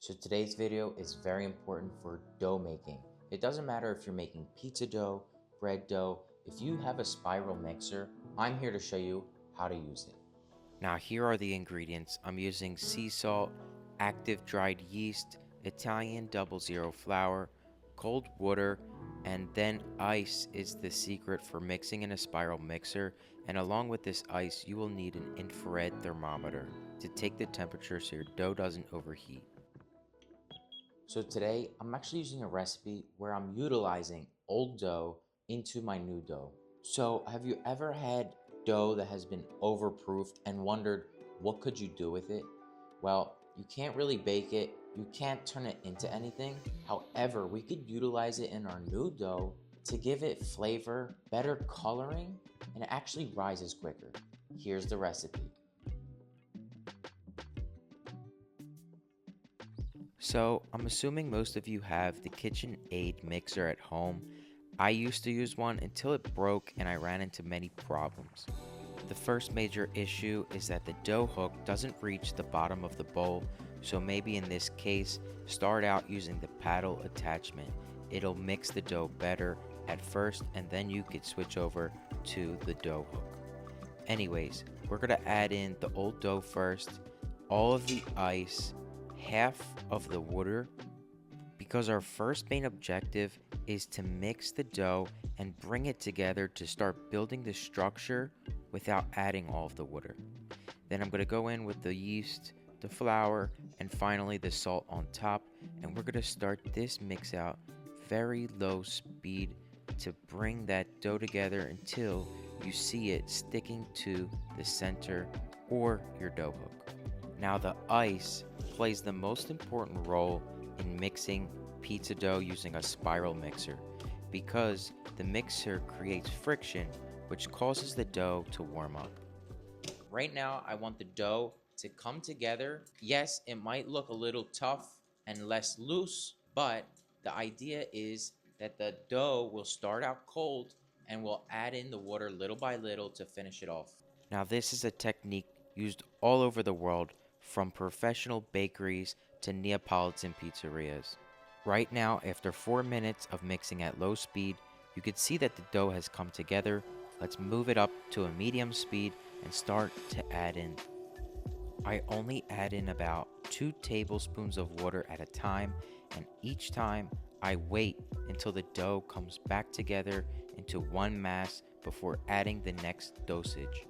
So today's video is very important for dough making. It doesn't matter if you're making pizza dough, bread dough. If you have a spiral mixer, I'm here to show you how to use it. Now here are the ingredients. I'm using sea salt, active dried yeast, Italian 00 flour, cold water, and then ice is the secret for mixing in a spiral mixer. And along with this ice, you will need an infrared thermometer to take the temperature so your dough doesn't overheat. So today, I'm actually using a recipe where I'm utilizing old dough into my new dough. So have you ever had dough that has been overproofed and wondered what could you do with it? Well, you can't really bake it, you can't turn it into anything. However, we could utilize it in our new dough to give it flavor, better coloring, and it actually rises quicker. Here's the recipe. So I'm assuming most of you have the KitchenAid mixer at home. I used to use one until it broke and I ran into many problems. The first major issue is that the dough hook doesn't reach the bottom of the bowl, so maybe in this case, start out using the paddle attachment. It'll mix the dough better at first and then you could switch over to the dough hook. Anyways, we're gonna add in the old dough first, all of the ice, half of the water, because our first main objective is to mix the dough and bring it together to start building the structure without adding all of the water. Then I'm going to go in with the yeast, the flour, and finally the salt on top, and we're going to start this mix out very low speed to bring that dough together until you see it sticking to the center or your dough hook. Now the ice plays the most important role in mixing pizza dough using a spiral mixer because the mixer creates friction which causes the dough to warm up. Right now, I want the dough to come together. Yes, it might look a little tough and less loose, but the idea is that the dough will start out cold and we'll add in the water little by little to finish it off. Now this is a technique used all over the world from professional bakeries to Neapolitan pizzerias. Right now, after 4 minutes of mixing at low speed, you can see that the dough has come together. Let's move it up to a medium speed and start to add in. I only add in about 2 tablespoons of water at a time, and each time I wait until the dough comes back together into one mass before adding the next dosage.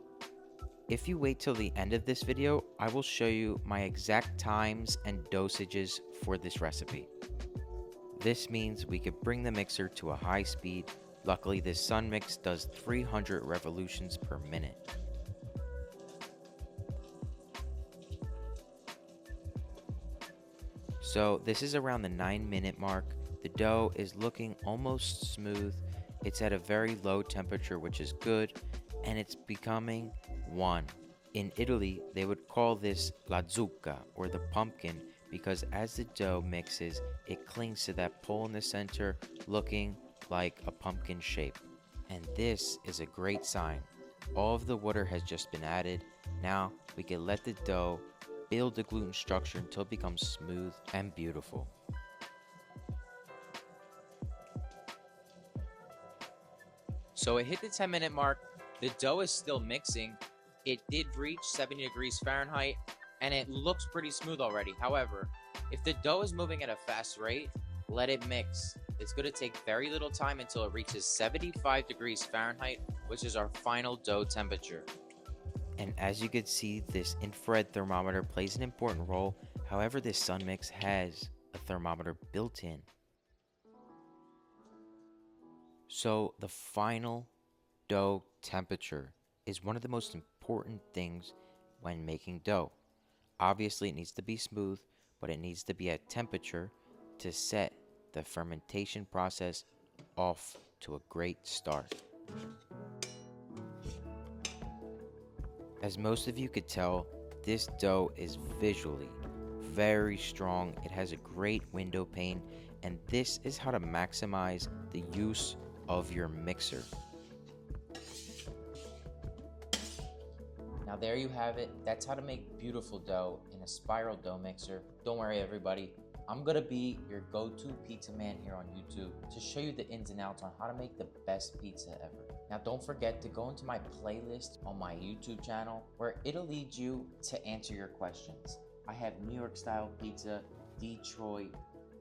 If you wait till the end of this video, I will show you my exact times and dosages for this recipe. This means we could bring the mixer to a high speed. Luckily, this Sun Mix does 300 revolutions per minute. So this is around the 9-minute mark. The dough is looking almost smooth. It's at a very low temperature, which is good, and it's becoming one. In Italy, they would call this la zucca, or the pumpkin, because as the dough mixes, it clings to that pole in the center, looking like a pumpkin shape. And this is a great sign. All of the water has just been added. Now we can let the dough build the gluten structure until it becomes smooth and beautiful. So it hit the 10-minute mark. The dough is still mixing. It did reach 70 degrees Fahrenheit and it looks pretty smooth already. However, if the dough is moving at a fast rate, let it mix. It's going to take very little time until it reaches 75 degrees Fahrenheit, which is our final dough temperature. And as you can see, this infrared thermometer plays an important role. However, this Sun Mix has a thermometer built in. So the final dough temperature is one of the most important things when making dough. Obviously, it needs to be smooth, but it needs to be at temperature to set the fermentation process off to a great start. As most of you could tell, this dough is visually very strong. It has a great window pane, and this is how to maximize the use of your mixer. Now Now there you have it. That's how to make beautiful dough in a spiral dough mixer. Don't worry everybody, I'm gonna be your go-to pizza man here on YouTube to show you the ins and outs on how to make the best pizza ever. Now don't forget to go into my playlist on my YouTube channel where it'll lead you to answer your questions. I have New York style pizza, Detroit,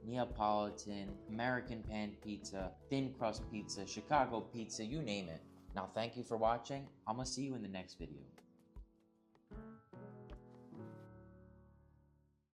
Neapolitan, American pan pizza, thin crust pizza, Chicago pizza, you name it. Now thank you for watching. I'm gonna see you in the next video.